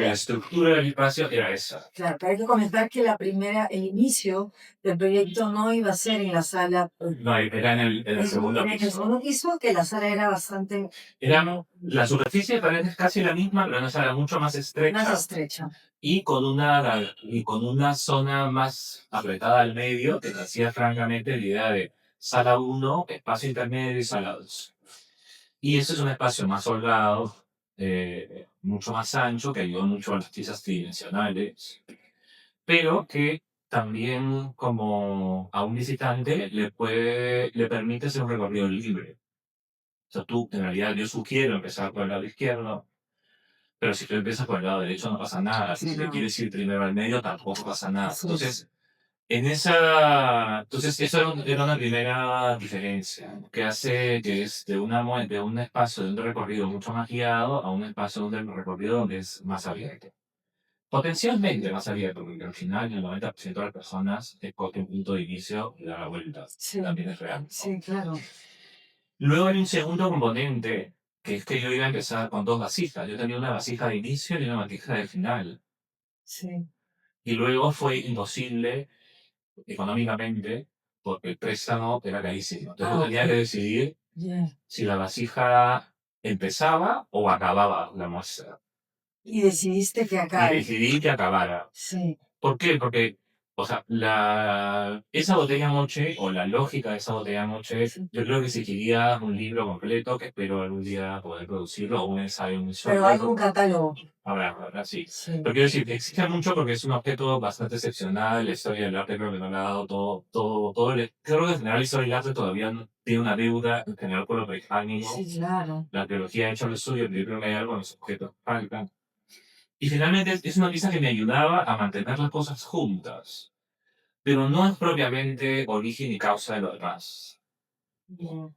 la estructura del espacio era esa. Claro, pero hay que comentar que el inicio del proyecto no iba a ser en la sala. No, era en el segundo En el piso. segundo piso, que la sala era bastante La superficie parece casi la misma, pero una sala mucho más estrecha. más estrecha. Y con una zona más apretada al medio, que hacía francamente la idea de sala 1, espacio intermedio y sala 2. Y ese es un espacio más holgado, mucho más ancho, que ayudó mucho a las piezas tridimensionales, pero que también como a un visitante le permite hacer un recorrido libre. O sea, tú, en realidad, yo sugiero empezar por el lado izquierdo, pero si tú empiezas por el lado derecho no pasa nada. Si te No, quieres ir primero al medio tampoco pasa nada. así es. Entonces eso era una primera diferencia que hace que es de un espacio de un recorrido mucho más guiado a un espacio de un recorrido donde es más abierto. Potencialmente más abierto, porque al final el 90% de las personas escoge un punto de inicio y da la vuelta. Sí, También es real, ¿no? sí, claro. Luego hay un segundo componente, que es que yo iba a empezar con dos vasijas. Yo tenía una vasija de inicio y una vasija de final. Sí. Y luego fue imposible económicamente porque el préstamo era carísimo. Entonces Ah, yo ok. tenía que decidir Ya. si la vasija empezaba o acababa la muestra. Y decidiste que Y acabe. decidí que acabara. Sí, ¿Por qué? Porque, o sea, esa botella Moche, o la lógica de esa botella Moche, sí. yo creo que exigiría un libro completo, que espero algún día poder producirlo, o un ensayo, un Pero hay ensayo. un catálogo. Ahora sí. Sí, Pero quiero decir, exige mucho porque es un objeto bastante excepcional. La historia del arte creo que no le ha dado creo que en general la historia del arte todavía tiene una deuda en general por lo prehispánico. sí, claro. La teología ha hecho lo suyo, pero yo creo que hay algo en los objetos que faltan. Y finalmente es una pieza que me ayudaba a mantener las cosas juntas, pero no es propiamente origen y causa de lo demás. Bien.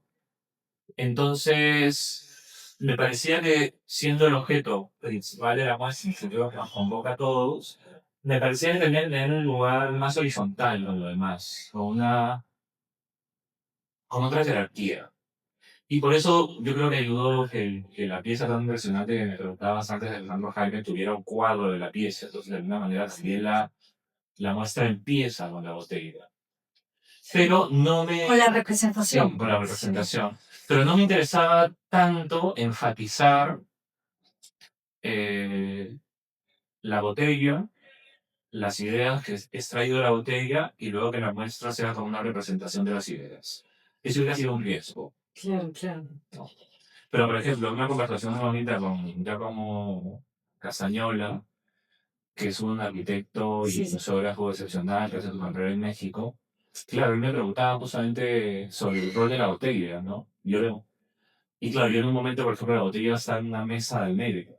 Entonces, me parecía que siendo el objeto principal de la muestra, que creo que nos convoca a todos, me parecía que tenía que tener un lugar más horizontal con lo demás, con otra jerarquía. Y por eso yo creo que ayudó que la pieza tan impresionante que me preguntabas antes de Alejandro Jaime tuviera un cuadro de la pieza. Entonces, de alguna manera, también la muestra empieza con la botella. Pero no Con la me... Sí, representación. con la Sí, representación. Pero no me interesaba tanto enfatizar eh, la botella, las ideas que he extraído de la botella y luego que la muestra sea como una representación de las ideas. Eso hubiera sido un riesgo, claro, claro. ¿no? Pero, por ejemplo, una conversación muy bonita con Giacomo Castañola, que es un arquitecto y Sí, sí. museógrafo excepcional que hace su carrera en México. Claro, él me preguntaba justamente sobre el rol de la botella, ¿no? Y claro, yo en un momento, por ejemplo, la botella está en una mesa del médico.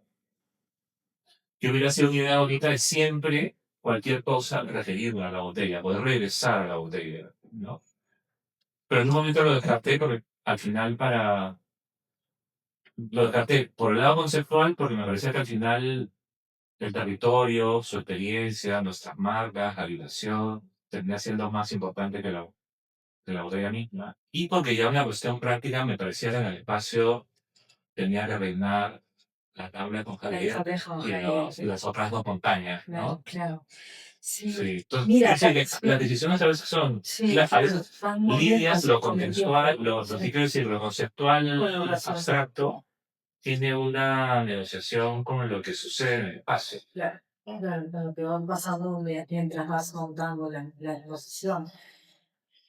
Que hubiera sido una idea bonita de siempre, cualquier cosa, referirme a la botella, poder regresar a la botella, ¿no? Pero en un momento lo descarté porque al final lo descarté por el lado conceptual porque me parecía que al final el territorio, su experiencia, nuestras marcas, la vibración, termina siendo más importante que la botella misma. Y porque ya una cuestión práctica me parecía que en el espacio tenía que reinar la tabla con La Javier hija deja. y las otras dos montañas, Claro, ¿no? claro. Sí. Sí, entonces, Mira, quiero decir que las decisiones a veces son, sí, a veces van lidias moviéndose lo con el tiempo. contextual, sí quiero decir, lo conceptual Con la abstracto tiene una negociación con lo que sucede en el espacio. claro, lo que van pasando mientras vas montando la exposición.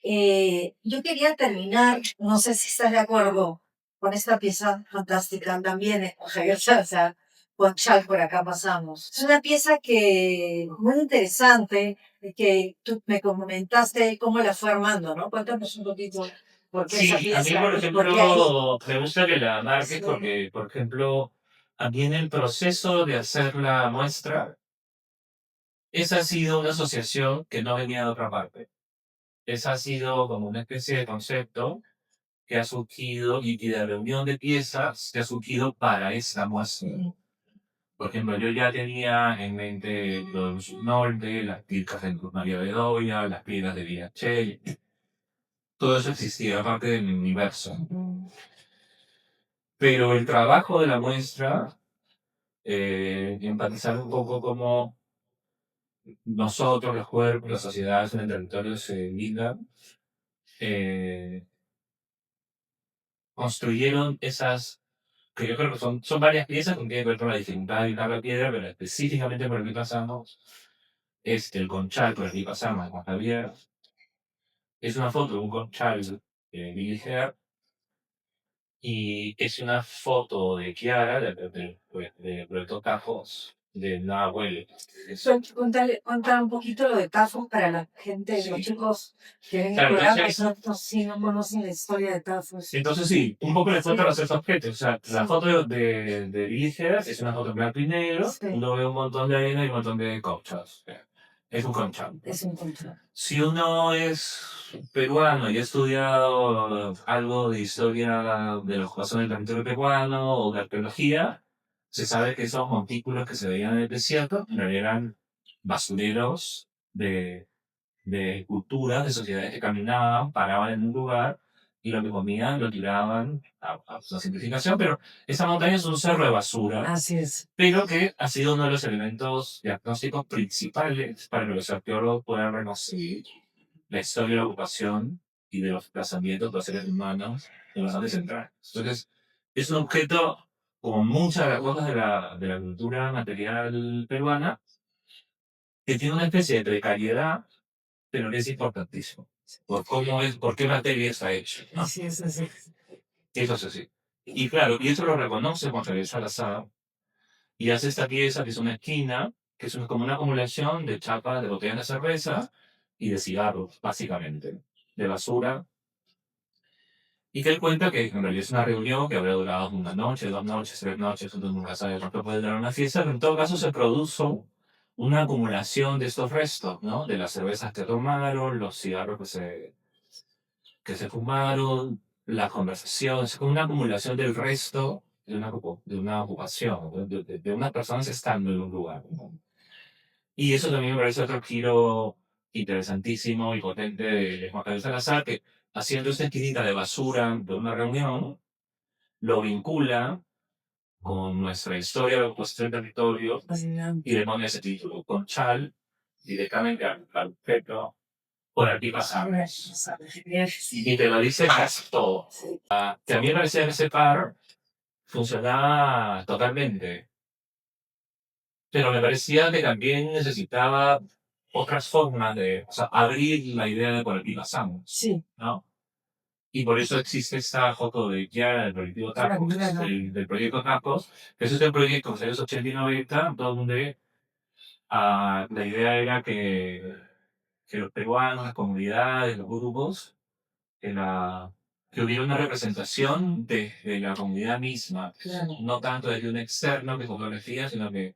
Yo quería terminar, no sé si estás de acuerdo con esta pieza fantástica también, Javier Salza, con Chal, por acá pasamos. Es una pieza que muy interesante, que tú me comentaste cómo la fue armando, ¿no? Cuéntanos un poquito por qué esa Sí, a mí, por pieza y por qué ahí. ejemplo, me gusta que la marques Sí, porque, por ejemplo, a mí en el proceso de hacer la muestra, esa ha sido una asociación que no venía de otra parte. Esa ha sido como una especie de concepto que ha surgido y de reunión de piezas que ha surgido para esta muestra. Por ejemplo, yo ya tenía en mente lo de Norte, las pircas de Cruz María Bedoya, las piedras de Villachel. Todo eso existía, aparte del universo. Pero el trabajo de la muestra, empatizar un poco cómo nosotros, los cuerpos, las sociedades en el territorio se ligan, eh, construyeron esas, que yo creo que son varias piezas que tienen que ver con la dificultad de la piedra, pero específicamente por el que pasamos, es el conchal por el que pasamos con Javier. Es una foto de un conchal de Billy Hare, y es una foto de Kiara, de Proyecto Cajos, de nada huele. Contar un poquito lo de Tafo para la gente, los Sí. chicos que ven el Claro, programa, entonces, no, si no conocen la historia de Tafo. entonces sí, un poco les cuento Sí. los tres objetos. O sea, la Sí. foto de Liger es una foto en blanco y negro. Sí. Uno ve un montón de arena y un montón de conchas. Es un concha. Es un concha. Si uno es peruano y ha estudiado algo de historia de los que pasó en el territorio peruano o de arqueología, se sabe que esos montículos que se veían en el desierto en realidad eran basureros de culturas, de sociedades que caminaban, paraban en un lugar y lo que comían lo tiraban a una simplificación, pero esa montaña es un cerro de basura, Así es. pero que ha sido uno de los elementos diagnósticos principales para que los arqueólogos puedan reconstruir la historia de la ocupación y de los desplazamientos de los seres humanos en los Andes centrales. Entonces, es un objeto, como muchas de las cosas de la cultura material peruana, que tiene una especie de precariedad, pero que es importantísimo. Por cómo es, por qué materia está hecho, ¿no? Así es, así es. Eso es así. Y claro, y eso lo reconoce cuando regresa al asado y hace esta pieza que es una esquina, que es como una acumulación de chapas de botellas de cerveza y de cigarros, básicamente, de basura. Y que él cuenta que en realidad es una reunión que habría durado una noche, 2 noches, 3 noches, uno nunca sabe cuánto puede durar una fiesta, pero en todo caso se produjo una acumulación de estos restos, ¿no? De las cervezas que tomaron, los cigarros que se fumaron, las conversaciones, como una acumulación del resto de una ocupación, de unas personas estando en un lugar, ¿no? Y eso también me parece otro giro interesantísimo y potente de Juan Carlos Salazar, que haciendo esta esquinita de basura de una reunión, lo vincula con nuestra historia de ocupación del territorio y le pone ese título, con Chal, directamente al objeto, por aquí pasamos. Y te lo dice casi todo. Que a mí me parecía que ese par funcionaba totalmente, pero me parecía que también necesitaba otras formas de, o sea, abrir la idea de por aquí pasamos, Sí. ¿no? Y por eso existe esta foto de ya del colectivo Tacos, Claro. del proyecto Tacos, que es este proyecto de los 80 y 90, donde la idea era que los peruanos, las comunidades, los grupos, que, que hubiera una representación desde la comunidad misma, Claro. no tanto desde un externo que fotografía, sino que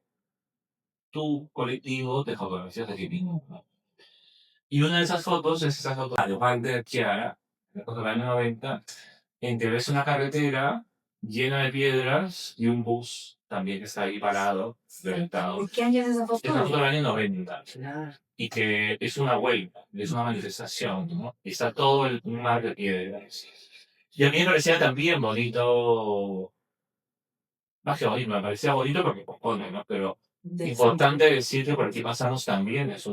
tu colectivo te fotografías de ti mismo, ¿no? Y una de esas fotos es esa foto de Walter Chiara, la foto del año 90, en que ves una carretera llena de piedras y un bus también que está ahí parado, reventado. ¿De qué año es esa foto? Es una foto del año 90. Claro. Y que es una huelga, es una manifestación, ¿no? Y está todo un mar de piedras. Y a mí me parecía también bonito, más que bonito, me parecía bonito porque compone, ¿no? Pero importante decir que por aquí pasamos también es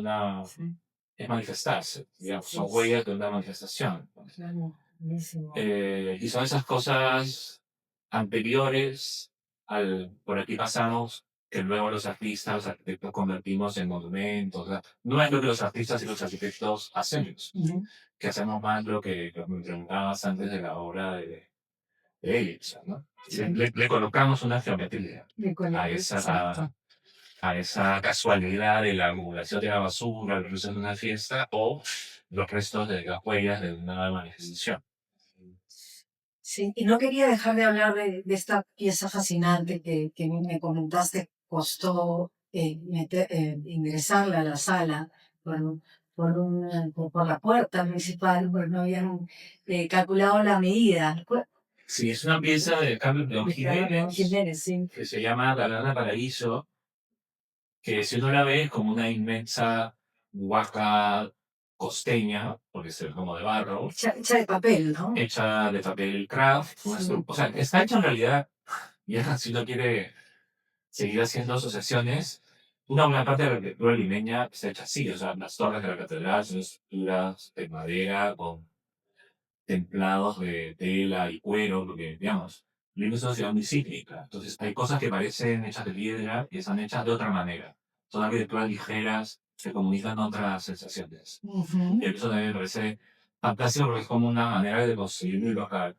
manifestarse, digamos, son huellas de una manifestación. Claro, buenísimo. Y son esas cosas anteriores al por aquí pasamos que luego los artistas, los arquitectos convertimos en monumentos. O sea, no es lo que los artistas y los arquitectos hacemos, que hacemos más lo que me preguntabas antes de la obra de ellos, ¿no? Le colocamos una geometría a esa casualidad de la acumulación de la basura, los restos de una fiesta o los restos de las huellas de una manifestación. Sí, y no quería dejar de hablar de esta pieza fascinante que me comentaste, costó ingresarla a la sala por la puerta principal, porque no habían calculado la medida. Sí, es una pieza de Carlos León Jiménez, Sí. que se llama La Lana Paraíso, que si uno la ve es como una inmensa huaca costeña, porque es como de barro, Hecha de papel, ¿no? hecha de papel craft. Sí. O sea, está hecha en realidad, y si uno quiere seguir haciendo asociaciones, una buena parte de la arquitectura limeña está hecha así, o sea, las torres de la catedral son estructuras de madera con templados de tela y cuero, porque, digamos, Lima es una ciudad muy cíclica. Entonces, hay cosas que parecen hechas de piedra y están hechas de otra manera. Son arquitecturas ligeras que comunican otras sensaciones. Y eso también me parece fantástico porque es como una manera de construir mi local.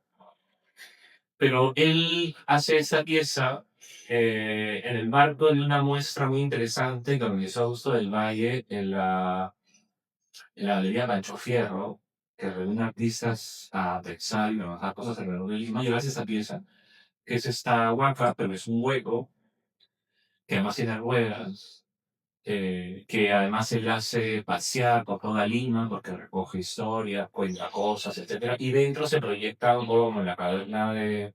Pero él hace esa pieza en el marco de una muestra muy interesante que organizó Augusto del Valle en la Galería Pancho Fierro, que reúne artistas a pensar y trabajar cosas alrededor de Lima. Y él hace esa pieza, que es esta huaca, pero es un hueco, que además tiene ruedas, que además él hace pasear por toda Lima, porque recoge historias, cuenta cosas, etcétera. Y dentro se proyecta un poco como en la caverna de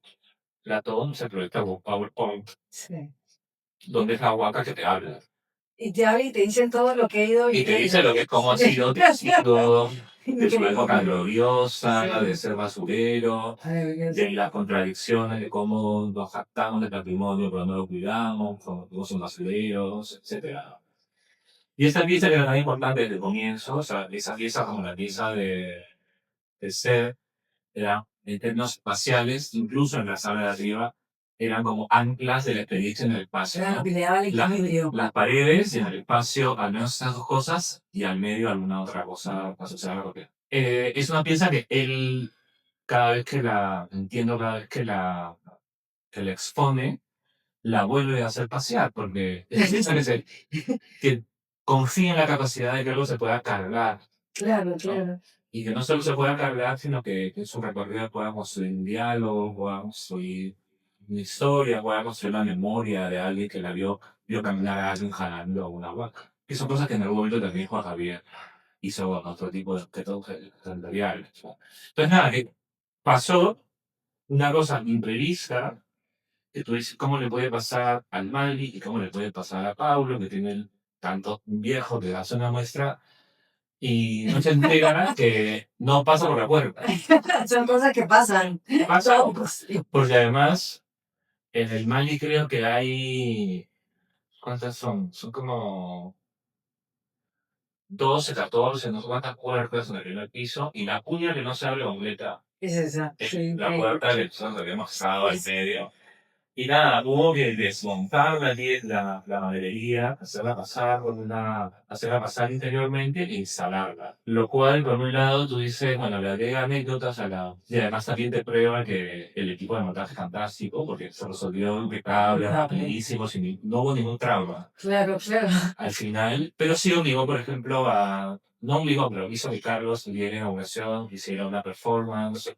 Platón, se proyecta un PowerPoint, Sí. donde es la huaca que te habla. Y te habla y te dicen todo lo que he ido Y te dice viviendo. lo que es cómo ha sido distinto de su época Increíble. gloriosa, Sí. de ser basurero, Maravilloso. de las contradicciones, de cómo nos jactamos del patrimonio pero no lo cuidamos, como somos basureros, etcétera. Y esta pieza que era tan importante desde el comienzo, o sea, esa pieza como la pieza de ser, era en términos espaciales, incluso en la sala de arriba, eran como anclas de la experiencia en el espacio, Claro, ¿no? que le daba el La- equilibrio. las paredes y en el espacio, al menos esas dos cosas, y al medio alguna otra cosa asociada a lo que. Es una pieza que él, cada vez que la, entiendo, cada vez que la expone, la vuelve a hacer pasear, porque es piensa que confía en la capacidad de que algo se pueda cargar, Claro, ¿no? claro. Y que no solo se pueda cargar, sino que en su recorrido pueda construir un diálogo, pueda construir una historia, pueda construir la memoria de alguien que la vio caminar a alguien jalando una vaca. Que son cosas que en algún momento también Juan Javier hizo con otro tipo de objetos sensoriales, ¿no? Entonces nada, que pasó una cosa imprevista, que tú dices, ¿cómo le puede pasar al Mali y cómo le puede pasar a Paulo, que tiene tanto un viejo que hace una muestra y no se entregan que no pasa por la puerta? Son cosas que pasan. Pasa Todos. porque además en el Mali creo que hay, ¿cuántas son? Son como 12, 14, no sé cuántas puertas en el primer piso y la cuña que no se abre completa Es esa. es Sí, la increíble. puerta que nosotros habíamos estado al medio. Y nada, hubo que desmontar la maderería, hacerla pasar interiormente e instalarla. Lo cual, por un lado, tú dices, bueno, le agrega anécdotas a la. Y además también te prueba que el equipo de montaje es fantástico, porque se resolvió impecable, rapidísimo, no hubo ningún trauma Claro, claro. al final. Pero sí obligó, por ejemplo, a. No obligó, pero hizo que Carlos tuviera una inauguración, hiciera una performance,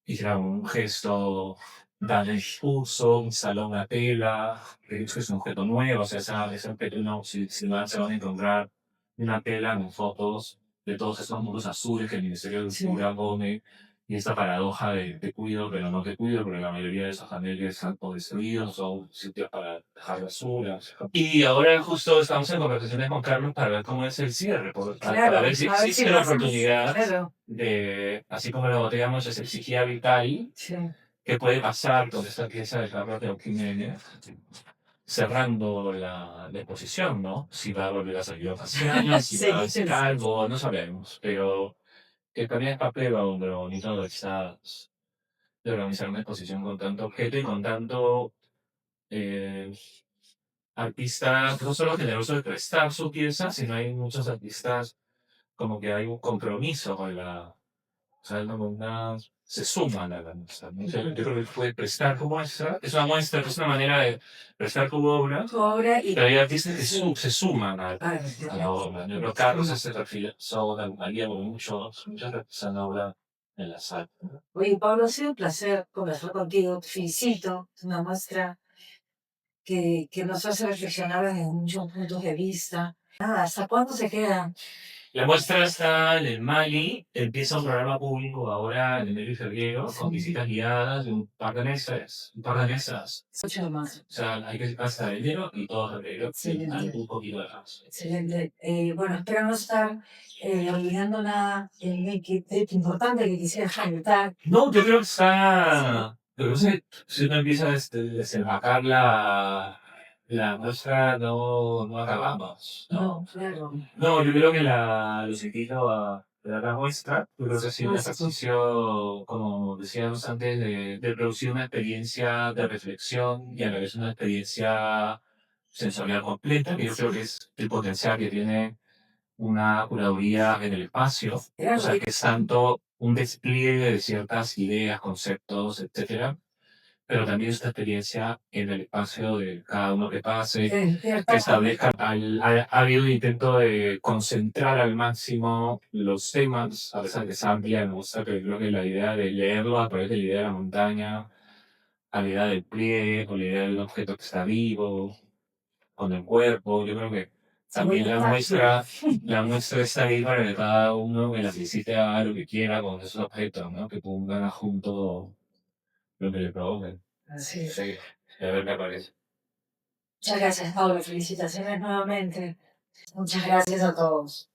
hiciera un gesto, dar el discurso, instaló una tela, de hecho es un objeto nuevo, o sea, esa pequeña, si van, se van a encontrar una tela con fotos de todos esos muros azules que el Ministerio de Sí. Cultura pone, y esta paradoja de te cuido, pero no te cuido, porque la mayoría de esos paneles están o destruidos, son sitios para dejar basura. Y ahora justo estamos en conversaciones con Carlos para ver cómo es el cierre, para Claro, ver si a ver si existe lo la haces. oportunidad Claro. de, así como la botella se exigía Vital, Sí. ¿qué puede pasar con esta pieza de Carlos de Jiménez cerrando la exposición, ¿no? Si va a volver a salir ocasiones, si Sí, va a hacer sí. algo, no sabemos, pero que también es papel de lo bonito de organizar una exposición con tanto objeto y con tanto eh, artista, no solo generoso de prestar su pieza, sino hay muchos artistas como que hay un compromiso con la. O sea, se suman a la muestra, ¿no? O sea, yo creo que puede prestar tu muestra, es una muestra, es una manera de prestar tu obra, Tu obra y. pero hay artistas que se suman Ah, a la obra. Yo creo que Carlos ese perfil, haría muchos artistas la obra en la sala. Oye, Pablo, ha sido un placer conversar contigo. Te felicito. Es una muestra que nos hace reflexionar desde muchos puntos de vista. Nada, ¿hasta cuándo se queda? La muestra está en el Mali, empieza un programa público ahora en enero y febrero, con Sí. visitas guiadas de un par de mesas. 8 de marzo. O sea, hay que hasta enero y todo febrero, Excelente. hay un poquito de más. Excelente. Bueno, espero no estar olvidando nada importante que quisieras comentar. No, yo creo que está. Pero si uno empieza a desembarcar la muestra, no acabamos. No, claro. No, yo creo que los invito a ver la muestra. Yo creo que ha sido un ejercicio, como decíamos antes, de producir una experiencia de reflexión y a la vez una experiencia sensorial completa, que yo creo que es el potencial que tiene una curaduría en el espacio, o sea, que es tanto un despliegue de ciertas ideas, conceptos, etcétera, pero también esta experiencia en el espacio de cada uno que pase, Sí, que cierto. establezca, ha habido un intento de concentrar al máximo los temas, a pesar de que es amplia, me gusta, pero creo que la idea de leerlo a través de la idea de la montaña, a la idea del pliegue, con la idea de un objeto que está vivo, con el cuerpo, yo creo que Sí, muy también la muestra está ahí para que cada uno que la visite haga lo que quiera con esos objetos, ¿no? Que pongan junto lo que le provoquen. Así es. Sí, a ver qué parece. Muchas gracias, Pablo. Felicitaciones nuevamente. Muchas gracias a todos.